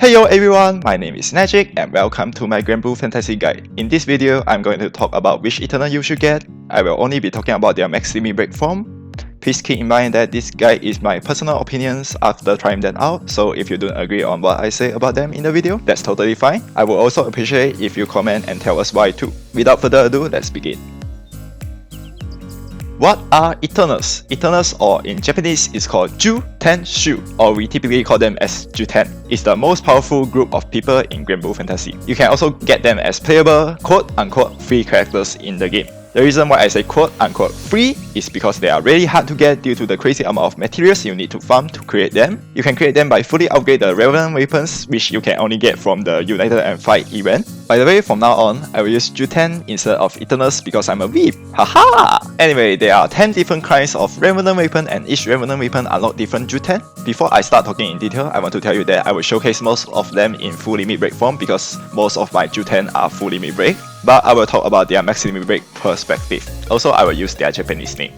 Heyo everyone, my name is Magic and welcome to my Granblue Fantasy Guide. In this video, I'm going to talk about which Eternal you should get. I will only be talking about their max limit break form. Please keep in mind that this guide is my personal opinions after trying them out, so if you don't agree on what I say about them in the video, that's totally fine. I will also appreciate if you comment and tell us why too. Without further ado, let's begin. What are Eternals? Eternals, or in Japanese, is called Ju-Ten-Shu, or we typically call them as Ju-Ten. It's the most powerful group of people in Granblue Fantasy. You can also get them as playable, quote-unquote, free characters in the game. The reason why I say quote-unquote free is because they are really hard to get due to the crazy amount of materials you need to farm to create them. You can create them by fully upgrade the relevant weapons, which you can only get from the United and Fight event. By the way, from now on, I will use Ju-Ten instead of Eternals because I'm a weeb. Haha! Anyway, there are 10 different kinds of relevant weapon and each relevant weapon unlock different Ju-Ten. Before I start talking in detail, I want to tell you that I will showcase most of them in full limit break form because most of my Ju-Ten are full limit break. But I will talk about their max limit break perspective. Also, I will use their Japanese name.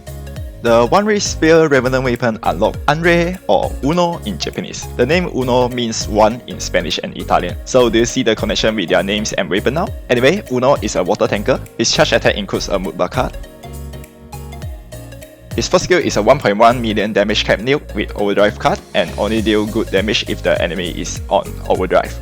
The one-ray spear revenant weapon unlock Unre or Uno in Japanese. The name Uno means one in Spanish and Italian. So do you see the connection with their names and weapon now? Anyway, Uno is a water tanker. His charge attack includes a Mudba card. His first skill is a 1.1 million damage cap nuke with overdrive card and only deal good damage if the enemy is on overdrive.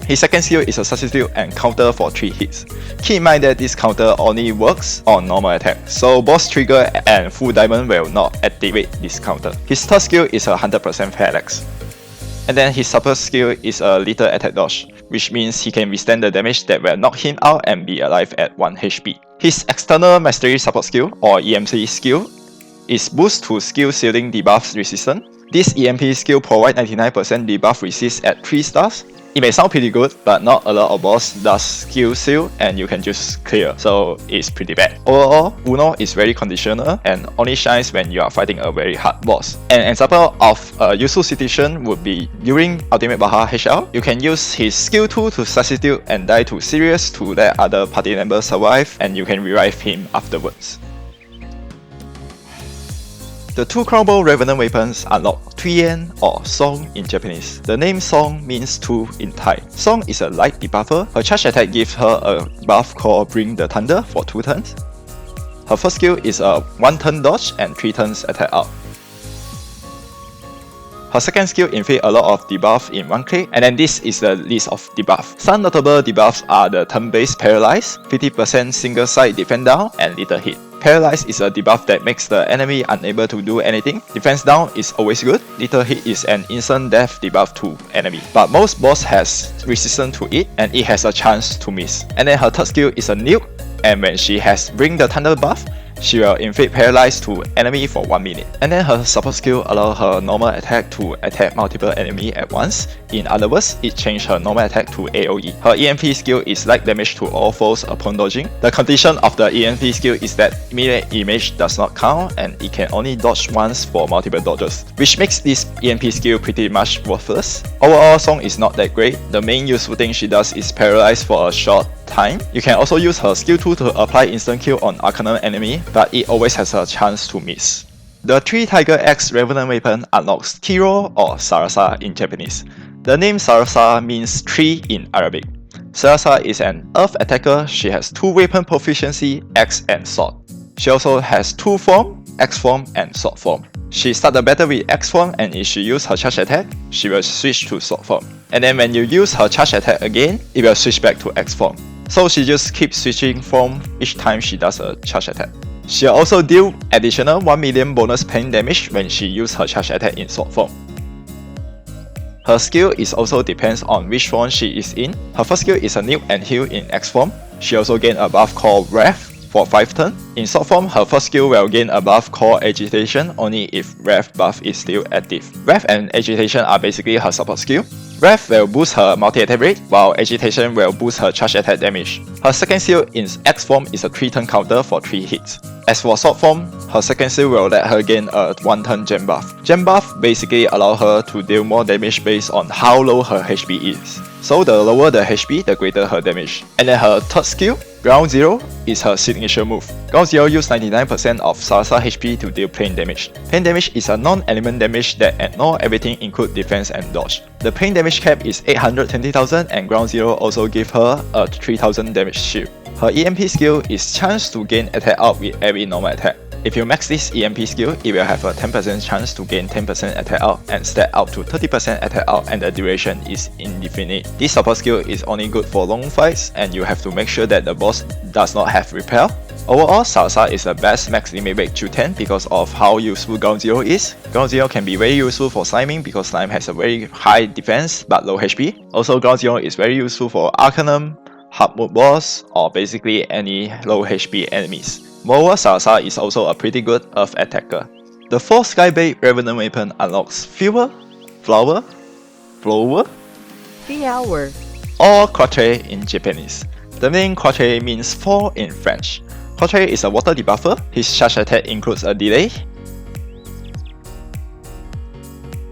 His second skill is a substitute and counter for 3 hits. Keep in mind that this counter only works on normal attack, so boss trigger and full diamond will not activate this counter. His third skill is a 100% parallax. And then his support skill is a little attack dodge, which means he can withstand the damage that will knock him out and be alive at 1 HP. His external mastery support skill, or EMC skill, is boost to skill ceiling debuffs resistance. This EMP skill provides 99% debuff resist at 3 stars. It may sound pretty good, but not a lot of boss does skill seal and you can just clear, so it's pretty bad. Overall, Uno is very conditional and only shines when you are fighting a very hard boss. An example of a useful situation would be during Ultimate Baha HL, you can use his skill 2 to substitute and die to Sirius to let other party members survive and you can revive him afterwards. The two Crownbow Revenant weapons unlock Tuyen or Song in Japanese. The name Song means two in Thai. Song is a light debuffer. Her charge attack gives her a buff called Bring the Thunder for 2 turns. Her first skill is a 1 turn dodge and 3 turns attack out. Her second skill inflicts a lot of debuff in one click, and then this is the list of debuffs. Some notable debuffs are the turn-based Paralyze, 50% single side defense down, and little hit. Paralyze is a debuff that makes the enemy unable to do anything. Defense down is always good. Little hit is an instant death debuff to enemy, but most boss has resistance to it and it has a chance to miss. And then her third skill is a nuke, and when she has Bring the Thunder buff, she will inflict paralyze to enemy for 1 minute. And then her support skill allows her normal attack to attack multiple enemies at once. In other words, it changes her normal attack to AoE. Her EMP skill is light damage to all foes upon dodging. The condition of the EMP skill is that immediate image does not count and it can only dodge once for multiple dodges, which makes this EMP skill pretty much worthless. Overall, Song is not that great. The main useful thing she does is paralyze for a short time. You can also use her skill 2 to apply instant kill on Arcanum enemy, but it always has a chance to miss. The 3 Tiger X Revenant weapon unlocks Kiro or Sarasa in Japanese. The name Sarasa means tree in Arabic. Sarasa is an earth attacker. She has 2 weapon proficiency, X and Sword. She also has 2 form, X form and Sword form. She starts the battle with X form, and if she uses her charge attack, she will switch to Sword form. And then when you use her charge attack again, it will switch back to X form. So she just keeps switching form each time she does a charge attack. She'll also deal additional 1 million bonus pain damage when she uses her charge attack in Sword form. Her skill is also depends on which form she is in. Her first skill is a nuke and heal in X form. She also gains a buff called Wrath for 5 turns. In Sword form, her first skill will gain a buff called Agitation only if Wrath buff is still active. Wrath and Agitation are basically her support skill. Wrath will boost her multi-attack rate, while Agitation will boost her charge attack damage. Her second skill in X form is a 3-turn counter for 3 hits. As for sword form, her second skill will let her gain a 1-turn gem buff. Gem buff basically allow her to deal more damage based on how low her HP is. So the lower the HP, the greater her damage. And then her third skill, Ground Zero, is her signature move. Ground Zero uses 99% of Salsa HP to deal plane damage. Plane damage is a non-element damage that ignores everything include defense and dodge. The plane damage cap is 820,000 and Ground Zero also gives her a 3000 damage shield. Her EMP skill is chance to gain attack out with every normal attack. If you max this EMP skill, it will have a 10% chance to gain 10% attack out and stack out to 30% attack out, and the duration is indefinite. This support skill is only good for long fights and you have to make sure that the boss does not have repel. Overall, Salsa is the best max limit break to 10 because of how useful Ground Zero is. Ground Zero can be very useful for sliming because slime has a very high defense but low HP. Also, Ground Zero is very useful for Arcanum, hard mode boss, or basically any low HP enemies. Moreover, Salsa is also a pretty good earth attacker. The 4th Skybait Revenant weapon unlocks Fuel, Flower, Blower, or Quatre in Japanese. The name Quatre means fall in French. Quatre is a water debuffer. His charge attack includes a delay.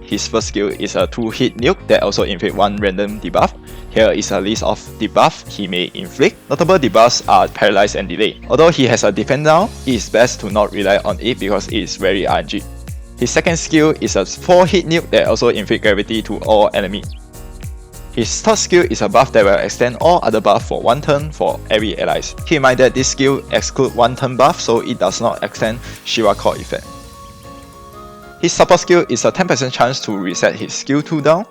His first skill is a 2-hit nuke that also inflicts 1 random debuff. Here is a list of debuffs he may inflict. Notable debuffs are Paralyze and Delay. Although he has a defend down, it is best to not rely on it because it is very RNG. His second skill is a 4-hit nuke that also inflicts gravity to all enemies. His third skill is a buff that will extend all other buffs for 1 turn for every allies. Keep in mind that this skill excludes 1 turn buff, so it does not extend Shiva Core effect. His support skill is a 10% chance to reset his skill 2 down.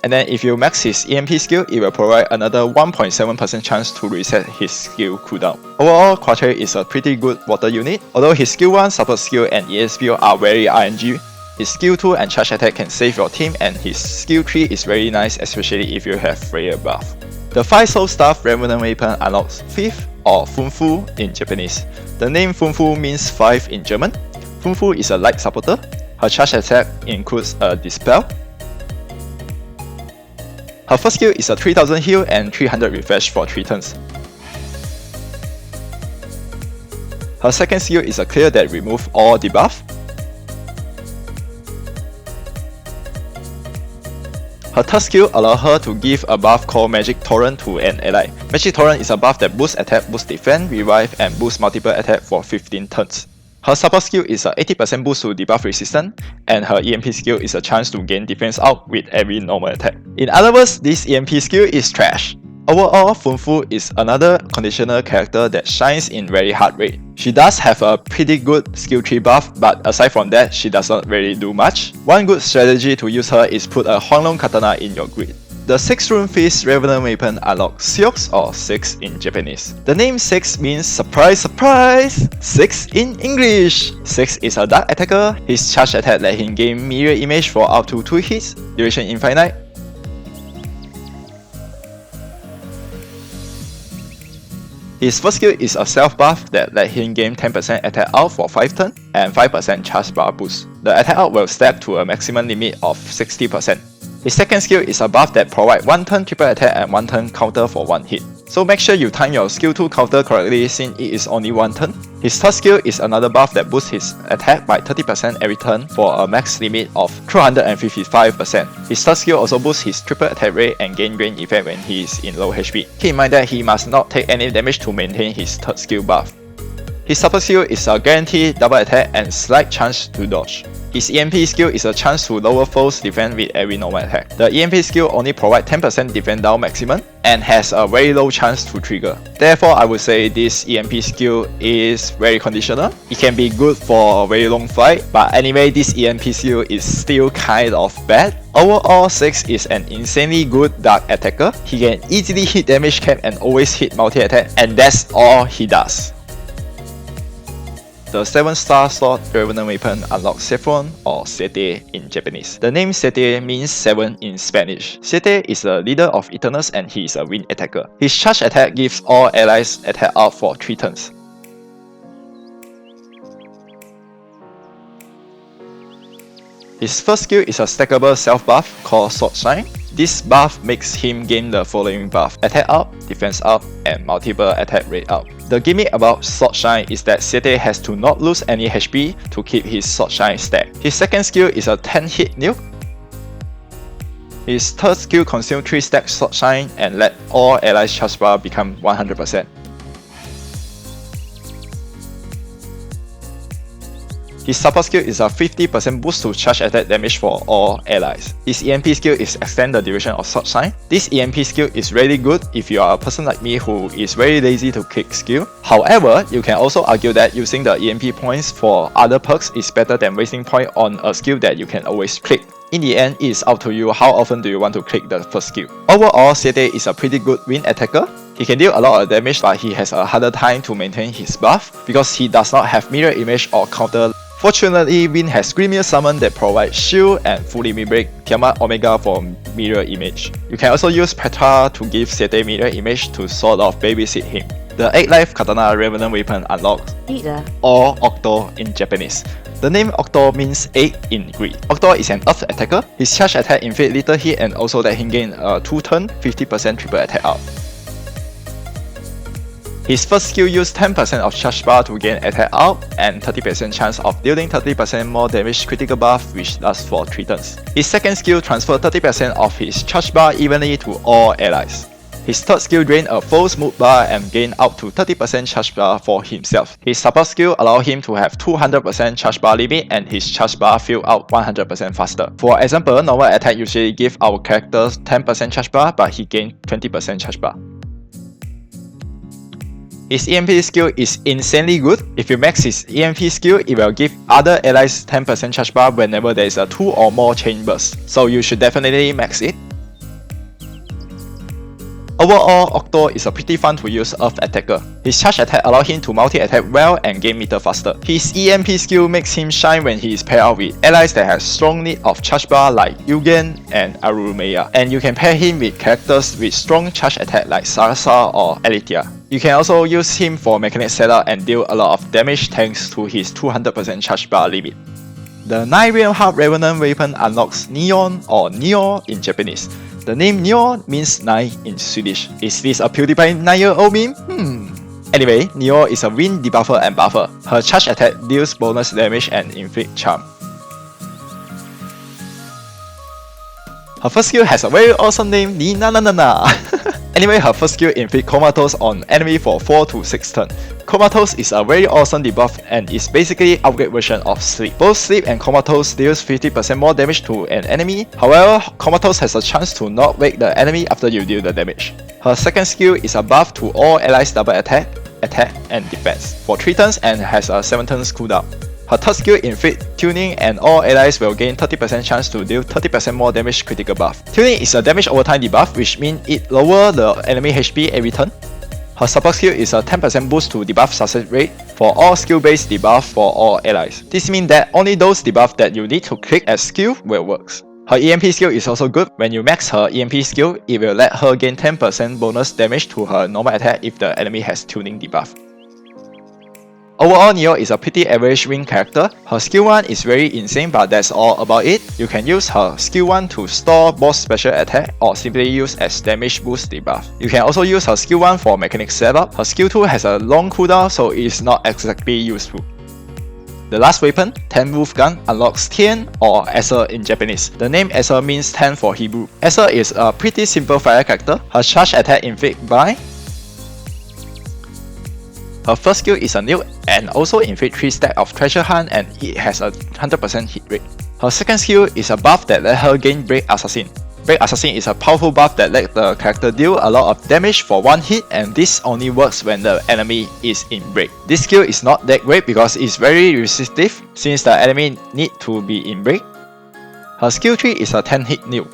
And then if you max his EMP skill, it will provide another 1.7% chance to reset his skill cooldown. Overall, Quatre is a pretty good water unit. Although his skill 1, support skill and ES are very RNG, his skill 2 and charge attack can save your team, and his skill 3 is very nice, especially if you have Freya buff. The 5 Soul Staff Revenant weapon unlocks 5th or Funfu in Japanese. The name Funfu means 5 in German. Funfu is a light supporter. Her charge attack includes a Dispel. Her first skill is a 3000 heal and 300 refresh for 3 turns. Her second skill is a clear that removes all debuff. Her third skill allows her to give a buff called Magic Torrent to an ally. Magic Torrent is a buff that boosts attack, boosts defense, revive, and boosts multiple attack for 15 turns. Her support skill is a 80% boost to debuff resistance, and her EMP skill is a chance to gain defense out with every normal attack. In other words, this EMP skill is trash. Overall, Funfu is another conditional character that shines in very hard rate. She does have a pretty good skill tree buff, but aside from that, she does not really do much. One good strategy to use her is put a Huanglong Katana in your grid. The 6th Rune Fist Revenant weapon unlocks Siox or 6 in Japanese. The name 6 means surprise surprise! 6 in English! 6 is a dark attacker. His charge attack let him gain mirror image for up to 2 hits, duration infinite. His first skill is a self buff that let him gain 10% attack out for 5 turns and 5% charge bar boost. The attack out will stack to a maximum limit of 60%. His second skill is a buff that provides 1 turn triple attack and 1 turn counter for 1 hit. So make sure you time your skill 2 counter correctly since it is only 1 turn. His third skill is another buff that boosts his attack by 30% every turn for a max limit of 255%. His third skill also boosts his triple attack rate and gain range effect when he is in low HP. Keep in mind that he must not take any damage to maintain his third skill buff. His support skill is a guaranteed double attack and slight chance to dodge. His EMP skill is a chance to lower foes' defense with every normal attack. The EMP skill only provides 10% defense down maximum and has a very low chance to trigger. Therefore, I would say this EMP skill is very conditional. It can be good for a very long fight, but anyway, this EMP skill is still kind of bad. Overall, 6 is an insanely good dark attacker. He can easily hit damage cap and always hit multi-attack, and that's all he does. The 7-star slot Revenant weapon unlocks Saffron or Sete in Japanese. The name Sete means 7 in Spanish. Sete is the leader of Eternals and he is a wind attacker. His charge attack gives all allies attack out for 3 turns. His first skill is a stackable self buff called Sword Shine. This buff makes him gain the following buff: attack up, defense up, and multiple attack rate up. The gimmick about Sword Shine is that Sete has to not lose any HP to keep his Sword Shine stacked. His second skill is a 10-hit nuke. His third skill consumes 3 stack Sword Shine and let all allies charge bar become 100%. His support skill is a 50% boost to charge attack damage for all allies. His EMP skill is extend the duration of Sword Shine. This EMP skill is really good if you are a person like me who is very lazy to click skill. However, you can also argue that using the EMP points for other perks is better than wasting point on a skill that you can always click. In the end, it is up to you how often do you want to click the first skill. Overall, Sete is a pretty good wind attacker. He can deal a lot of damage, but he has a harder time to maintain his buff because he does not have mirror image or counter. Fortunately, Wind has Grimier Summon that provides shield and full limit break, Tiamat Omega for mirror image. You can also use Petra to give Sete mirror image to sort of babysit him. The 8-life Katana Revenant weapon unlocks or Octo in Japanese. The name Octo means 8 in Greek. Octo is an earth attacker. His charge attack inflict little hit and also let him gain a 2-turn 50% triple attack up. His first skill uses 10% of charge bar to gain attack out and 30% chance of dealing 30% more damage critical buff, which lasts for 3 turns. His second skill transfers 30% of his charge bar evenly to all allies. His third skill drains a full smooth bar and gains up to 30% charge bar for himself. His support skill allows him to have 200% charge bar limit and his charge bar fill out 100% faster. For example, normal attack usually give our characters 10% charge bar, but he gains 20% charge bar. His EMP skill is insanely good. If you max his EMP skill, it will give other allies 10% charge bar whenever there is a 2 or more chain burst, so you should definitely max it. Overall, Octo is a pretty fun to use earth attacker. His charge attack allows him to multi-attack well and gain meter faster. His EMP skill makes him shine when he is paired up with allies that have strong need of charge bar like Yugen and Arumeya, and you can pair him with characters with strong charge attack like Sarasa or Alethea. You can also use him for mechanic setup and deal a lot of damage thanks to his 200% charge bar limit. The 9-realm Heart Revenant weapon unlocks Neon or Neo in Japanese. The name Neo means 9 in Swedish. Is this a PewDiePie 9-year-old meme? Anyway, Neo is a wind debuffer and buffer. Her charge attack deals bonus damage and inflict charm. Her first skill has a very awesome name, Ninanana. Anyway, her first skill inflicts Comatose on enemy for 4 to 6 turns. Comatose is a very awesome debuff and is basically an upgrade version of Sleep. Both Sleep and Comatose deals 50% more damage to an enemy. However, Comatose has a chance to not wake the enemy after you deal the damage. Her second skill is a buff to all allies double attack, and defense for 3 turns and has a 7 turns cooldown. Her third skill inflicts Tuning and all allies will gain 30% chance to deal 30% more damage critical buff. Tuning is a damage over time debuff, which means it lowers the enemy HP every turn. Her support skill is a 10% boost to debuff success rate for all skill-based debuff for all allies. This means that only those debuffs that you need to click as skill will work. Her EMP skill is also good. When you max her EMP skill, it will let her gain 10% bonus damage to her normal attack if the enemy has Tuning debuff. Overall, Neo is a pretty average wing character. Her skill 1 is very insane, but that's all about it. You can use her skill 1 to store boss special attack or simply use as damage boost debuff. You can also use her skill 1 for mechanic setup. Her skill 2 has a long cooldown, so it is not exactly useful. The last weapon, 10 Wolf Gun, unlocks Tien or Acer in Japanese. The name Acer means 10 for Hebrew. Acer is a pretty simple fire character. Her charge attack inflict by her first skill is a nuke and also inflict 3 stacks of treasure hunt and it has a 100% hit rate. Her second skill is a buff that let her gain Break Assassin. Break Assassin is a powerful buff that lets the character deal a lot of damage for 1 hit, and this only works when the enemy is in break. This skill is not that great because it's very resistive since the enemy need to be in break. Her skill 3 is a 10 hit nuke.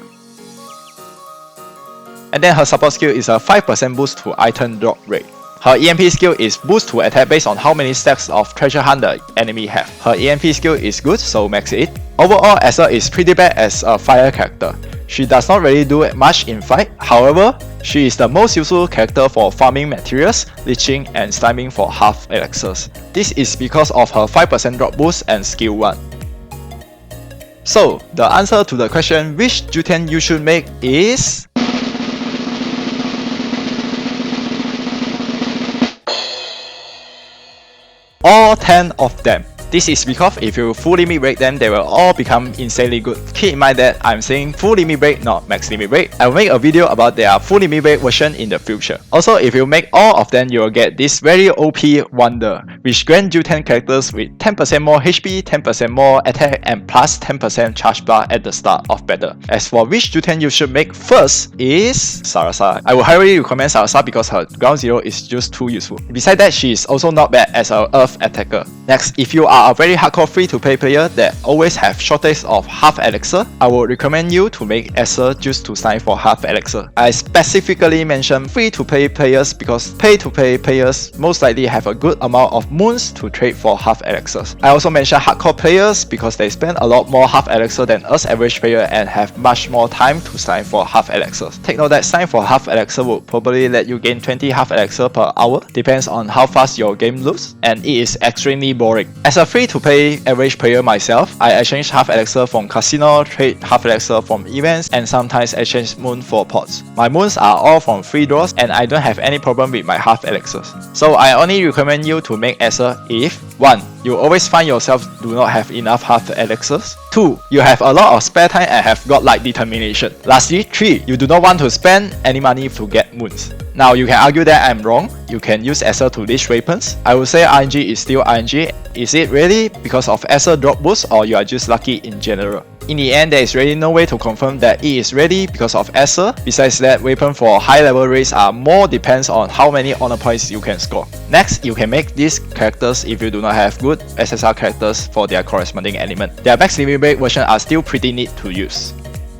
And then her support skill is a 5% boost to item drop rate. Her EMP skill is boost to attack based on how many stacks of treasure hunt the enemy have. Her EMP skill is good, so max it. Overall, Acer is pretty bad as a fire character. She does not really do much in fight, however, she is the most useful character for farming materials, leeching and sliming for half elixirs. This is because of her 5% drop boost and skill 1. So, the answer to the question which Jutien you should make is... all 10 of them. This is because if you full limit break them, they will all become insanely good. Keep in mind that I'm saying full limit break, not max limit break. I will make a video about their full limit break version in the future. Also, if you make all of them, you will get this very OP wonder, which grant Jutien characters with 10% more HP, 10% more attack, and plus 10% charge bar at the start of battle. As for which Jutien you should make first is Sarasa. I will highly recommend Sarasa because her ground zero is just too useful. Besides that, she is also not bad as an earth attacker. Next, if you are a very hardcore free-to-play player that always have shortage of half elixir, I would recommend you to make Acer just to sign for half elixir. I specifically mentioned free-to-play players because pay-to-play players most likely have a good amount of moons to trade for half elixirs. I also mentioned hardcore players because they spend a lot more half elixir than us average player and have much more time to sign for half elixirs. Take note that sign for half elixir will probably let you gain 20 half elixir per hour, depends on how fast your game looks, and it is extremely boring. As a free-to-play average player myself, I exchange half elixir from casino, trade half elixir from events, and sometimes exchange moon for pots. My moons are all from free draws and I don't have any problem with my half elixirs. So I only recommend you to make Acer if 1. You always find yourself do not have enough half elixirs. 2. You have a lot of spare time and have godlike determination. Lastly, 3. You do not want to spend any money to get moons. Now you can argue that I'm wrong. You can use Acer to leash weapons. I would say RNG is still RNG. Is it really because of Acer drop boost or you are just lucky in general? In the end, there is really no way to confirm that it is ready because of Acer. Besides that, weapons for high level raids are more depends on how many honor points you can score. Next, you can make these characters if you do not have good SSR characters for their corresponding element. Their max limit break version are still pretty neat to use.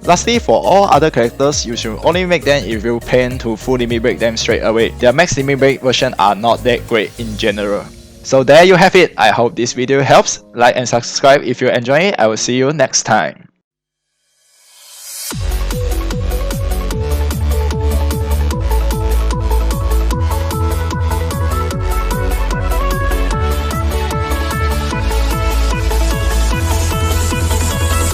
Lastly, for all other characters, you should only make them if you plan to full limit break them straight away. Their max limit break version are not that great in general. So there you have it. I hope this video helps. Like and subscribe if you enjoy it. I will see you next time.